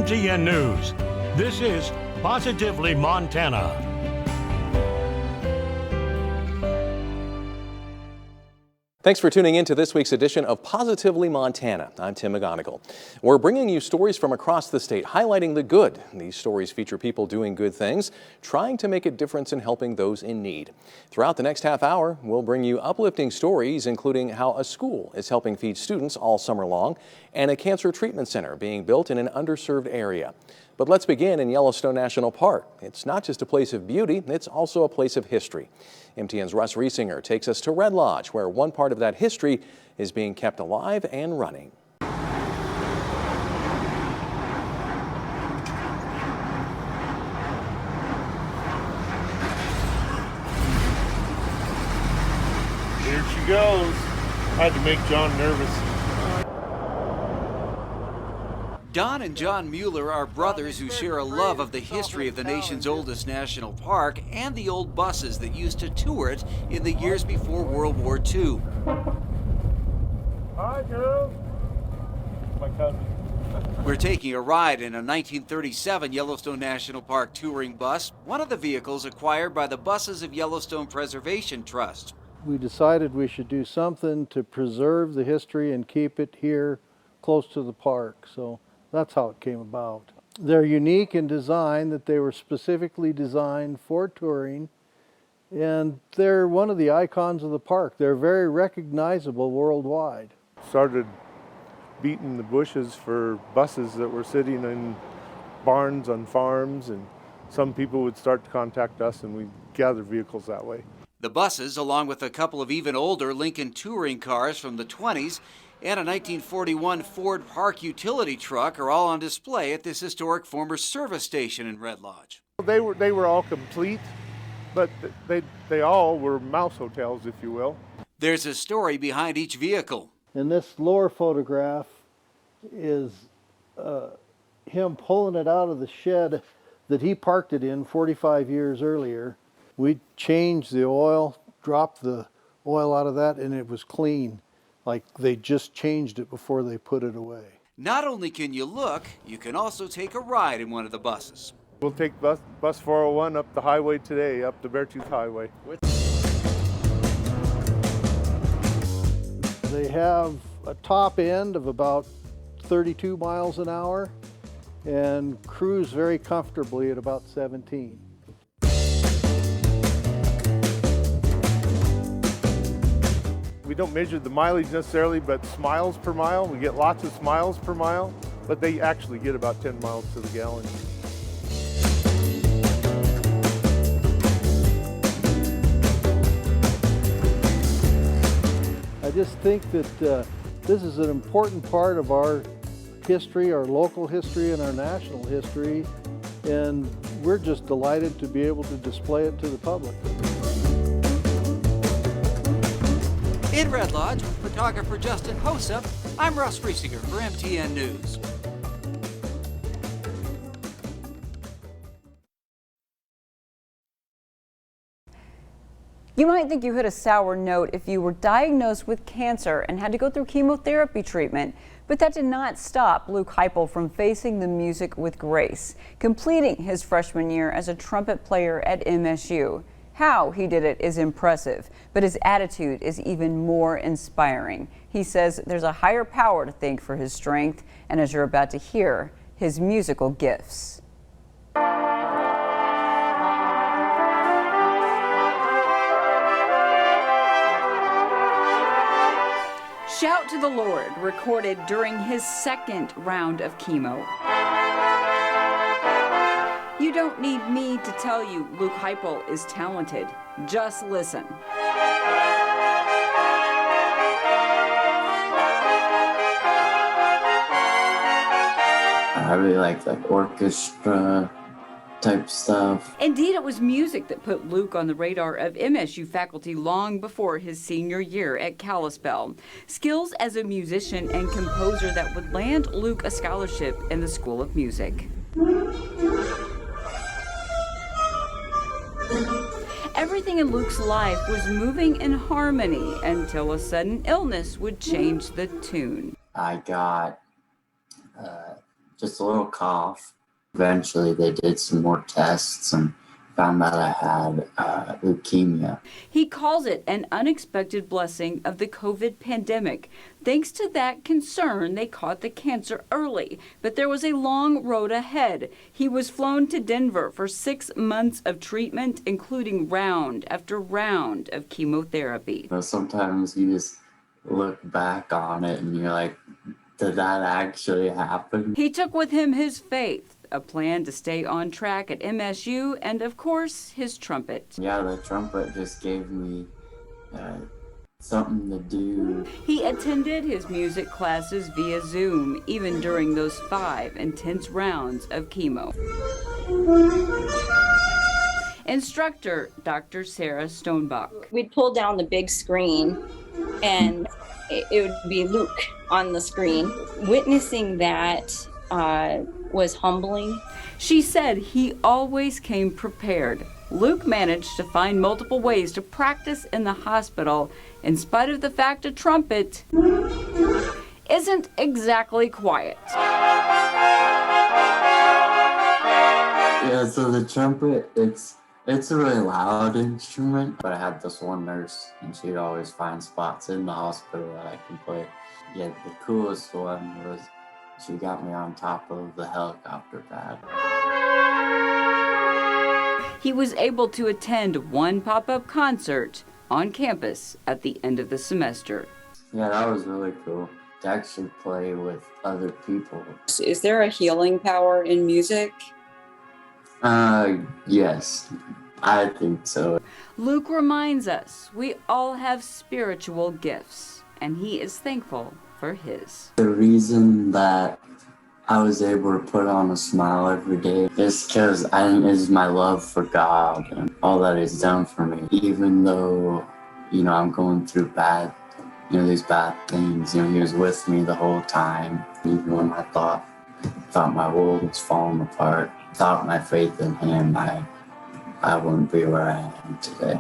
MTN News, this is Positively Montana. Thanks for tuning in to this week's edition of Positively Montana. I'm Tim McGonigal. We're bringing you stories from across the state, highlighting the good. These stories feature people doing good things, trying to make a difference in helping those in need. Throughout the next half hour, we'll bring you uplifting stories, including how a school is helping feed students all summer long, and a cancer treatment center being built in an underserved area. But let's begin in Yellowstone National Park. It's not just a place of beauty, it's also a place of history. MTN's Russ Riesinger takes us to Red Lodge, where one part of that history is being kept alive and running. Here she goes. I had to make John nervous. Don and John Mueller are brothers who share a love of the history of the nation's oldest national park and the old buses that used to tour it in the years before World War II. Hi, girl. My cousin. We're taking a ride in a 1937 Yellowstone National Park touring bus, one of the vehicles acquired by the Buses of Yellowstone Preservation Trust. We decided we should do something to preserve the history and keep it here close to the park. So that's how it came about. They're unique in design, that they were specifically designed for touring, and they're one of the icons of the park. They're very recognizable worldwide. Started beating the bushes for buses that were sitting in barns on farms, and some people would start to contact us and we'd gather vehicles that way. The buses, along with a couple of even older Lincoln touring cars from the 20s, and a 1941 Ford Park utility truck are all on display at this historic former service station in Red Lodge. They were all complete, but they all were mouse hotels, if you will. There's a story behind each vehicle. And this lower photograph is him pulling it out of the shed that he parked it in 45 years earlier. We changed the oil, dropped the oil out of that, and it was clean. Like they just changed it before they put it away. Not only can you look, you can also take a ride in one of the buses. We'll take bus 401 up the highway today, up the Beartooth Highway. They have a top end of about 32 miles an hour and cruise very comfortably at about 17. We don't measure the mileage necessarily, but smiles per mile. We get lots of smiles per mile, but they actually get about 10 miles to the gallon. I just think that this is an important part of our history, our local history and our national history, and we're just delighted to be able to display it to the public. In Red Lodge, with photographer Justin Hosup, I'm Russ Riesinger for MTN News. You might think you hit a sour note if you were diagnosed with cancer and had to go through chemotherapy treatment, but that did not stop Luke Hypel from facing the music with grace, completing his freshman year as a trumpet player at MSU. How he did it is impressive, but his attitude is even more inspiring. He says there's a higher power to thank for his strength, and as you're about to hear, his musical gifts. Shout to the Lord, recorded during his second round of chemo. You don't need me to tell you Luke Hypel is talented. Just listen. I really like orchestra type stuff. Indeed, it was music that put Luke on the radar of MSU faculty long before his senior year at Kalispell. Skills as a musician and composer that would land Luke a scholarship in the School of Music. Everything in Luke's life was moving in harmony until a sudden illness would change the tune. I got just a little cough. Eventually they did some more tests and found that I had leukemia. He calls it an unexpected blessing of the COVID pandemic. Thanks to that concern, they caught the cancer early, but there was a long road ahead. He was flown to Denver for 6 months of treatment, including round after round of chemotherapy. Sometimes you just look back on it and you're like, did that actually happen? He took with him his faith, a plan to stay on track at MSU, and of course, his trumpet. Yeah, the trumpet just gave me something to do. He attended his music classes via Zoom, even during those 5 intense rounds of chemo. Instructor, Dr. Sarah Stonebach. We'd pull down the big screen and it would be Luke on the screen. Witnessing that was humbling. She said he always came prepared. Luke managed to find multiple ways to practice in the hospital, in spite of the fact a trumpet isn't exactly quiet. Yeah, so the trumpet, it's a really loud instrument, but I had this one nurse and she'd always find spots in the hospital that I could play. Yeah, the coolest one was she got me on top of the helicopter pad. He was able to attend one pop-up concert on campus at the end of the semester. Yeah, that was really cool to actually play with other people. Is there a healing power in music? Yes, I think so. Luke reminds us we all have spiritual gifts, and he is thankful for his. The reason that I was able to put on a smile every day is because is my love for God and all that He's done for me. Even though, I'm going through these bad things, He was with me the whole time. Even when I thought my world was falling apart, without my faith in Him, I wouldn't be where I am today.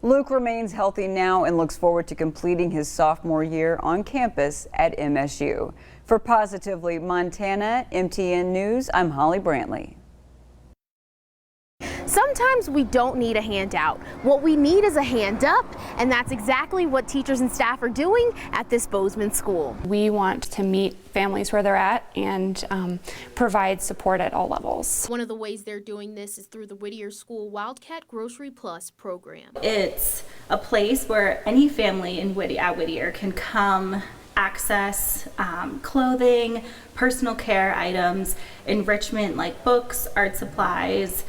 Luke remains healthy now and looks forward to completing his sophomore year on campus at MSU. For Positively Montana, MTN News, I'm Holly Brantley. Sometimes we don't need a handout. What we need is a hand up, and that's exactly what teachers and staff are doing at this Bozeman school. We want to meet families where they're at and provide support at all levels. One of the ways they're doing this is through the Whittier School Wildcat Grocery Plus program. It's a place where any family at Whittier can come access clothing, personal care items, enrichment like books, art supplies,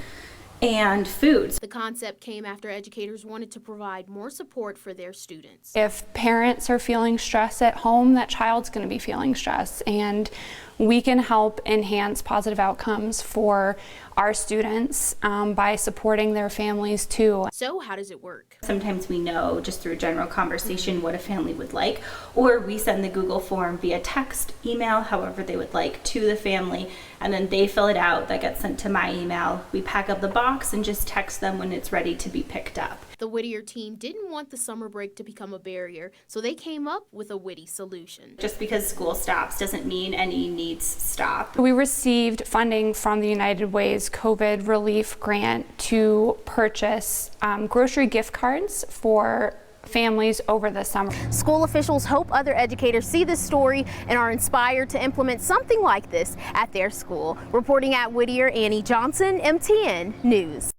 and food. The concept came after educators wanted to provide more support for their students. If parents are feeling stress at home, that child's going to be feeling stress, and we can help enhance positive outcomes for our students by supporting their families too. So how does it work? Sometimes we know just through general conversation what a family would like, or we send the Google form via text, email, however they would like, to the family, and then they fill it out. That gets sent to my email. We pack up the box and just text them when it's ready to be picked up. The Whittier team didn't want the summer break to become a barrier, so they came up with a witty solution. Just because school stops doesn't mean any needs stop. We received funding from the United Way's COVID relief grant to purchase grocery gift cards for families over the summer. School officials hope other educators see this story and are inspired to implement something like this at their school. Reporting at Whittier, Annie Johnson, MTN News.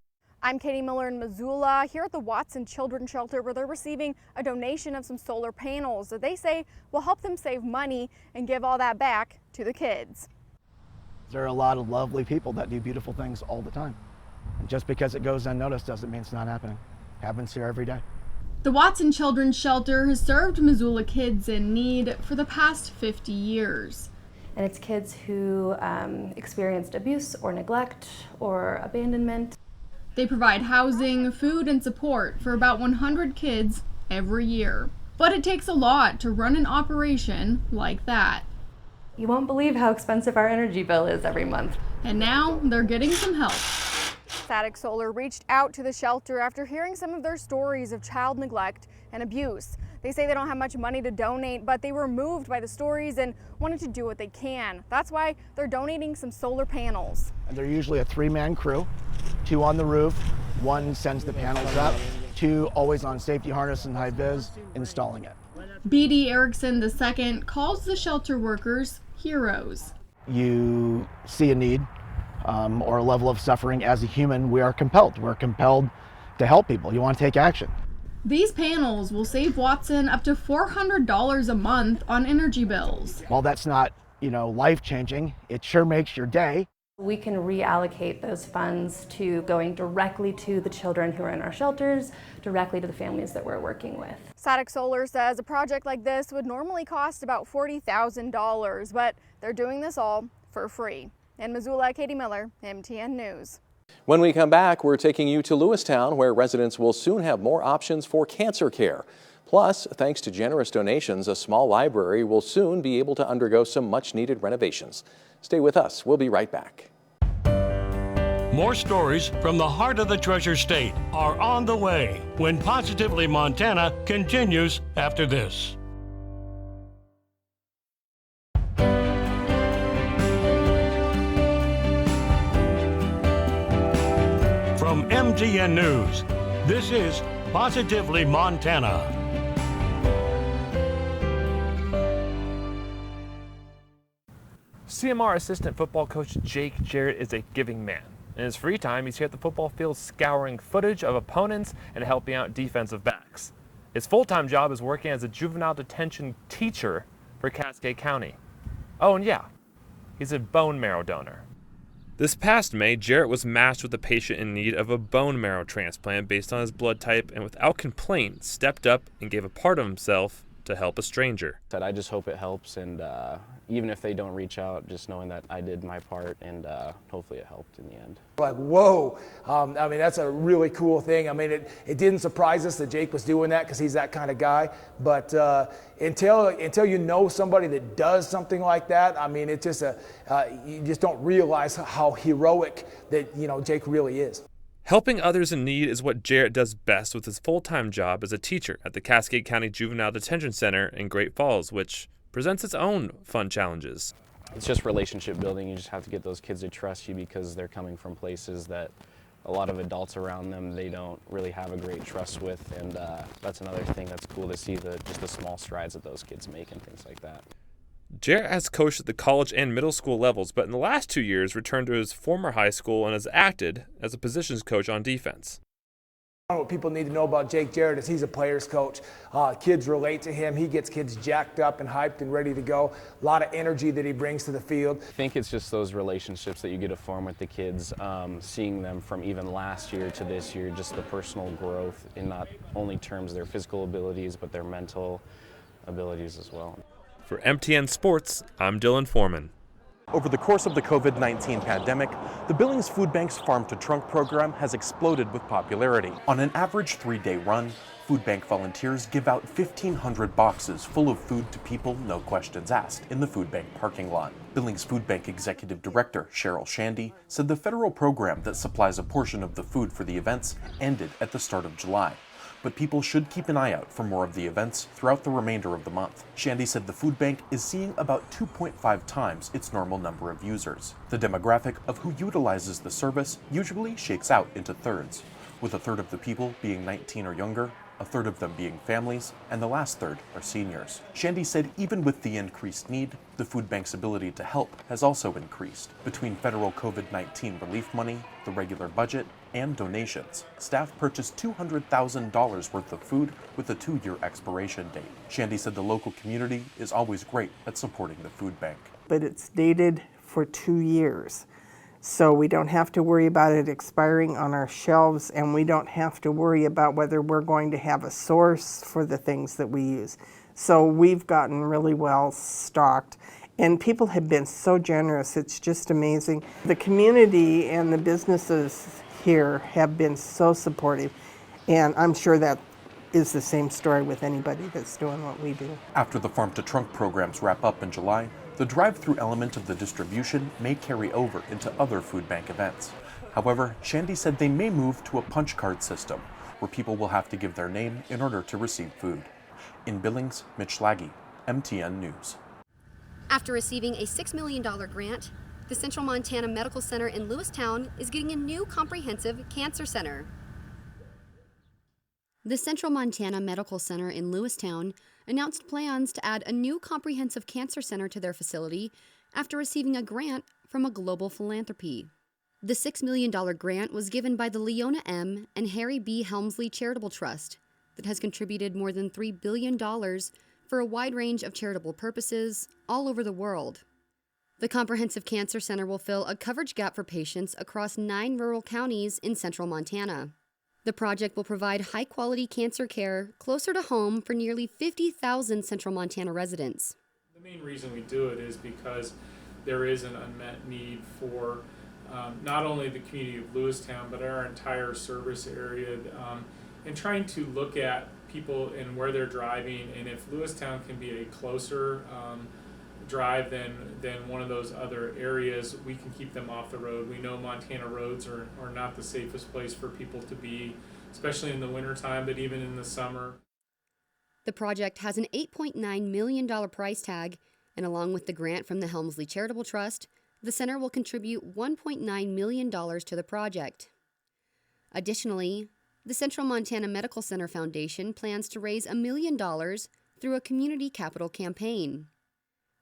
I'm Katie Miller in Missoula, here at the Watson Children's Shelter, where they're receiving a donation of some solar panels that they say will help them save money and give all that back to the kids. There are a lot of lovely people that do beautiful things all the time. And just because it goes unnoticed doesn't mean it's not happening. It happens here every day. The Watson Children's Shelter has served Missoula kids in need for the past 50 years. And it's kids who experienced abuse or neglect or abandonment. They provide housing, food, and support for about 100 kids every year. But it takes a lot to run an operation like that. You won't believe how expensive our energy bill is every month. And now they're getting some help. Static Solar reached out to the shelter after hearing some of their stories of child neglect and abuse. They say they don't have much money to donate, but they were moved by the stories and wanted to do what they can. That's why they're donating some solar panels. And they're usually a 3-man crew, 2 on the roof, 1 sends the panels up, 2 always on safety harness and high vis installing it. B.D. Erickson II calls the shelter workers heroes. You see a need or a level of suffering as a human, we are compelled. We're compelled to help people. You want to take action. These panels will save Watson up to $400 a month on energy bills. While that's not, life-changing, it sure makes your day. We can reallocate those funds to going directly to the children who are in our shelters, directly to the families that we're working with. Static Solar says a project like this would normally cost about $40,000, but they're doing this all for free. In Missoula, Katie Miller, MTN News. When we come back, we're taking you to Lewistown, where residents will soon have more options for cancer care. Plus, thanks to generous donations, a small library will soon be able to undergo some much-needed renovations. Stay with us. We'll be right back. More stories from the heart of the Treasure State are on the way when Positively Montana continues after this. From MTN News, this is Positively Montana. CMR assistant football coach Jake Jarrett is a giving man. In his free time, he's here at the football field scouring footage of opponents and helping out defensive backs. His full-time job is working as a juvenile detention teacher for Cascade County. Oh, and yeah, he's a bone marrow donor. This past May, Jarrett was matched with a patient in need of a bone marrow transplant based on his blood type, and without complaint, stepped up and gave a part of himself to help a stranger. I just hope it helps, and even if they don't reach out, just knowing that I did my part, and hopefully it helped in the end. Like, whoa, that's a really cool thing. It didn't surprise us that Jake was doing that because he's that kind of guy, but until you know somebody that does something like that, it's just you just don't realize how heroic that, Jake really is. Helping others in need is what Jarrett does best with his full-time job as a teacher at the Cascade County Juvenile Detention Center in Great Falls, which presents its own fun challenges. It's just relationship building. You just have to get those kids to trust you because they're coming from places that a lot of adults around them they don't really have a great trust with, and that's another thing that's cool to see, just the small strides that those kids make and things like that. Jarrett has coached at the college and middle school levels, but in the last 2 years returned to his former high school and has acted as a positions coach on defense. What people need to know about Jake Jarrett is he's a player's coach. Kids relate to him. He gets kids jacked up and hyped and ready to go. A lot of energy that he brings to the field. I think it's just those relationships that you get to form with the kids, seeing them from even last year to this year, just the personal growth in not only terms of their physical abilities, but their mental abilities as well. For MTN Sports, I'm Dylan Foreman. Over the course of the COVID-19 pandemic, the Billings Food Bank's Farm to Trunk program has exploded with popularity. On an average 3-day run, food bank volunteers give out 1,500 boxes full of food to people, no questions asked, in the food bank parking lot. Billings Food Bank Executive Director Cheryl Shandy said the federal program that supplies a portion of the food for the events ended at the start of July. But people should keep an eye out for more of the events throughout the remainder of the month. Shandy said the food bank is seeing about 2.5 times its normal number of users. The demographic of who utilizes the service usually shakes out into thirds, with a third of the people being 19 or younger, a third of them being families, and the last third are seniors. Shandy said even with the increased need, the food bank's ability to help has also increased. Between federal COVID-19 relief money, the regular budget, and donations, staff purchased $200,000 worth of food with a 2-year expiration date. Shandy said the local community is always great at supporting the food bank. But it's dated for 2 years. So we don't have to worry about it expiring on our shelves, and we don't have to worry about whether we're going to have a source for the things that we use. So we've gotten really well stocked, and people have been so generous. It's just amazing. The community and the businesses here have been so supportive, and I'm sure that is the same story with anybody that's doing what we do. After the Farm to Trunk programs wrap up in July, the drive-through element of the distribution may carry over into other food bank events. However, Shandy said they may move to a punch card system, where people will have to give their name in order to receive food. In Billings, Mitch Laggy, MTN News. After receiving a $6 million grant, the Central Montana Medical Center in Lewistown is getting a new comprehensive cancer center. The Central Montana Medical Center in Lewistown announced plans to add a new comprehensive cancer center to their facility after receiving a grant from a global philanthropy. The $6 million grant was given by the Leona M. and Harry B. Helmsley Charitable Trust that has contributed more than $3 billion for a wide range of charitable purposes all over the world. The Comprehensive Cancer Center will fill a coverage gap for patients across 9 rural counties in central Montana. The project will provide high-quality cancer care closer to home for nearly 50,000 central Montana residents. The main reason we do it is because there is an unmet need for not only the community of Lewistown, but our entire service area, and trying to look at people and where they're driving, and if Lewistown can be a closer drive than one of those other areas, we can keep them off the road. We know Montana roads are not the safest place for people to be, especially in the wintertime, but even in the summer. The project has an $8.9 million price tag, and along with the grant from the Helmsley Charitable Trust, the center will contribute $1.9 million to the project. Additionally, the Central Montana Medical Center Foundation plans to raise $1 million through a community capital campaign.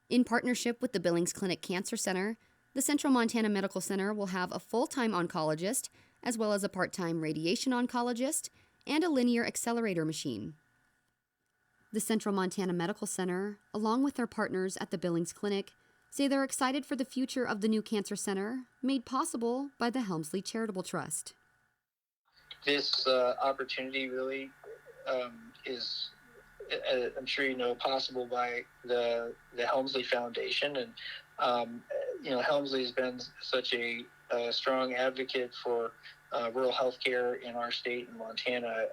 In partnership with the Billings Clinic Cancer Center, the Central Montana Medical Center will have a full-time oncologist, as well as a part-time radiation oncologist, and a linear accelerator machine. The Central Montana Medical Center, along with their partners at the Billings Clinic, say they're excited for the future of the new cancer center, made possible by the Helmsley Charitable Trust. This opportunity really is, I'm sure you know, possible by the Helmsley Foundation, and Helmsley has been such a strong advocate for rural health care in our state in Montana,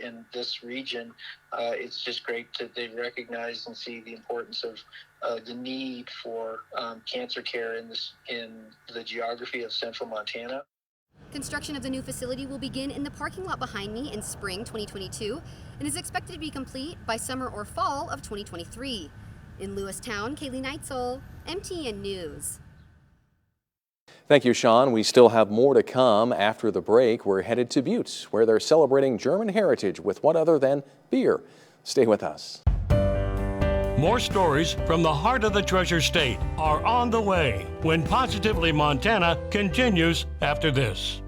in this region. It's just great that they recognize and see the importance of the need for cancer care in the geography of central Montana. Construction of the new facility will begin in the parking lot behind me in spring 2022 and is expected to be complete by summer or fall of 2023. In Lewistown, Kaylee Neitzel, MTN News. Thank you, Sean. We still have more to come after the break. We're headed to Butte, where they're celebrating German heritage with what other than beer. Stay with us. More stories from the heart of the Treasure State are on the way when Positively Montana continues after this.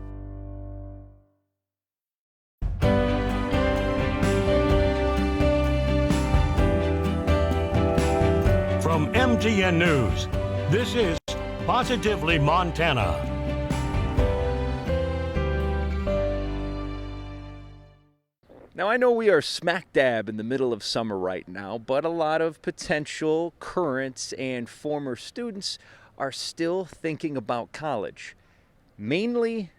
From MTN News, this is Positively Montana. Now, I know we are smack dab in the middle of summer right now, but a lot of potential current and former students are still thinking about college, mainly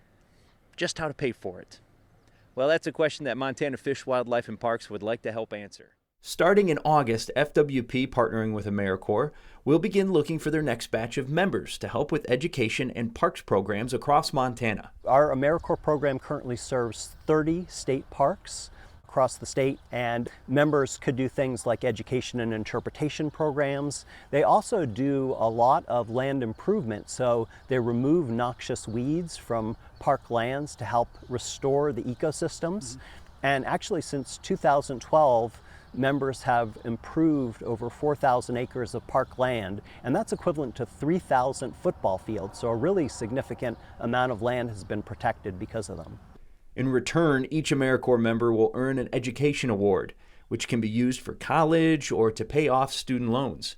just how to pay for it. Well, that's a question that Montana Fish, Wildlife, and Parks would like to help answer. Starting in August, FWP, partnering with Americorps, will begin looking for their next batch of members to help with education and parks programs across Montana. Our Americorps program currently serves 30 state parks across the state, and members could do things like education and interpretation programs. They also do a lot of land improvement, so they remove noxious weeds from park lands to help restore the ecosystems. And actually, since 2012, members have improved over 4,000 acres of park land, and that's equivalent to 3,000 football fields. So a really significant amount of land has been protected because of them. In return, each Americorps member will earn an education award, which can be used for college or to pay off student loans.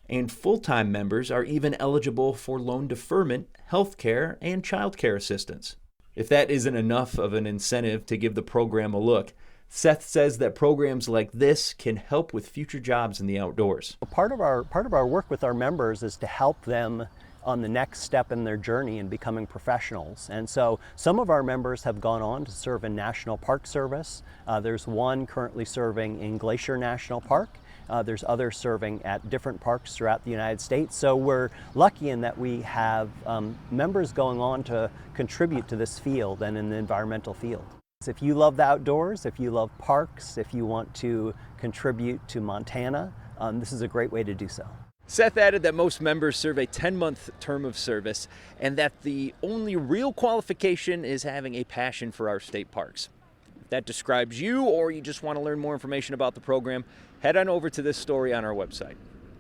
And full-time members are even eligible for loan deferment, health care, and child care assistance. If that isn't enough of an incentive to give the program a look, Seth says that programs like this can help with future jobs in the outdoors. Part of our work with our members is to help them on the next step in their journey in becoming professionals. And so some of our members have gone on to serve in National Park Service. There's one currently serving in Glacier National Park, There's others serving at different parks throughout the United States. So we're lucky in that we have members going on to contribute to this field and in the environmental field. So if you love the outdoors, if you love parks, if you want to contribute to Montana, this is a great way to do so. Seth added that most members serve a 10-month term of service and that the only real qualification is having a passion for our state parks. If that describes you, or you just want to learn more information about the program, head on over to this story on our website.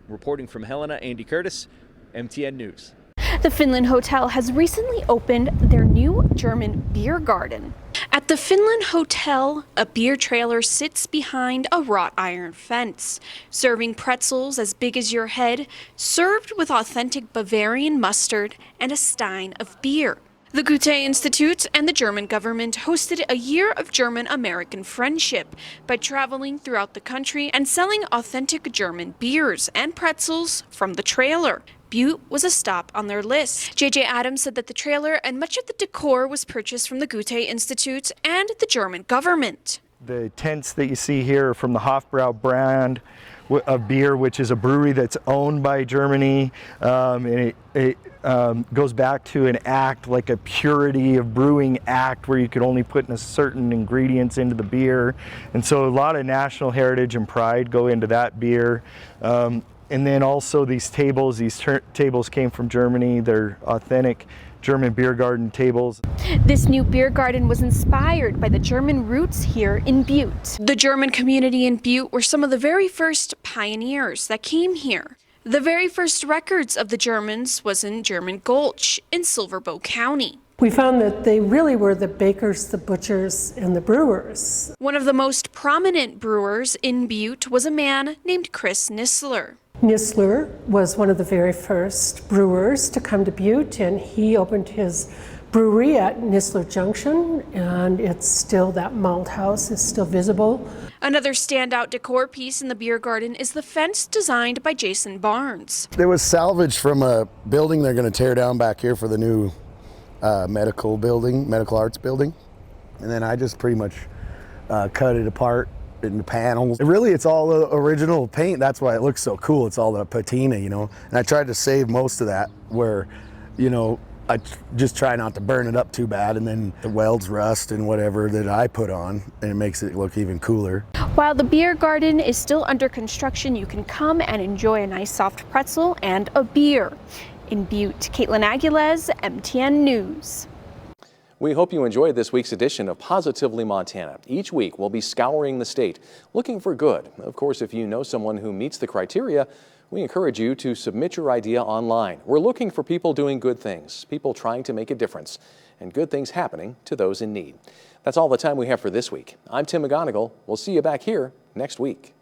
Reporting from Helena, Andy Curtis, MTN News. The Finland Hotel has recently opened their new German beer garden. At the Finland Hotel, a beer trailer sits behind a wrought iron fence, serving pretzels as big as your head, served with authentic Bavarian mustard and a stein of beer. The Goethe Institute and the German government hosted a year of German-American friendship by traveling throughout the country and selling authentic German beers and pretzels from the trailer. Butte was a stop on their list. J.J. Adams said that the trailer and much of the decor was purchased from the Goethe Institute and the German government. The tents that you see here are from the Hofbrau brand of beer, which is a brewery that's owned by Germany. And it goes back to an act, like a purity of brewing act, where you could only put in a certain ingredients into the beer. And so a lot of national heritage and pride go into that beer. And then also these tables came from Germany. They're authentic German beer garden tables. This new beer garden was inspired by the German roots here in Butte. The German community in Butte were some of the very first pioneers that came here. The very first records of the Germans was in German Gulch in Silver Bow County. We found that they really were the bakers, the butchers, and the brewers. One of the most prominent brewers in Butte was a man named Chris Nissler. Nissler was one of the very first brewers to come to Butte, and he opened his brewery at Nissler Junction, and it's still, that malt house is still visible. Another standout decor piece in the beer garden is the fence designed by Jason Barnes. It was salvaged from a building they're going to tear down back here for the new medical arts building, and then I just pretty much cut it apart in the panels. Really, it's all original paint. That's why it looks so cool. It's all the patina, you know. And I tried to save most of that, where, you know, I just try not to burn it up too bad, and then the welds rust and whatever that I put on, and it makes it look even cooler. While the beer garden is still under construction, you can come and enjoy a nice soft pretzel and a beer. In Butte, Caitlin Aguilez, MTN News. We hope you enjoyed this week's edition of Positively Montana. Each week, we'll be scouring the state, looking for good. Of course, if you know someone who meets the criteria, we encourage you to submit your idea online. We're looking for people doing good things, people trying to make a difference, and good things happening to those in need. That's all the time we have for this week. I'm Tim McGonigal. We'll see you back here next week.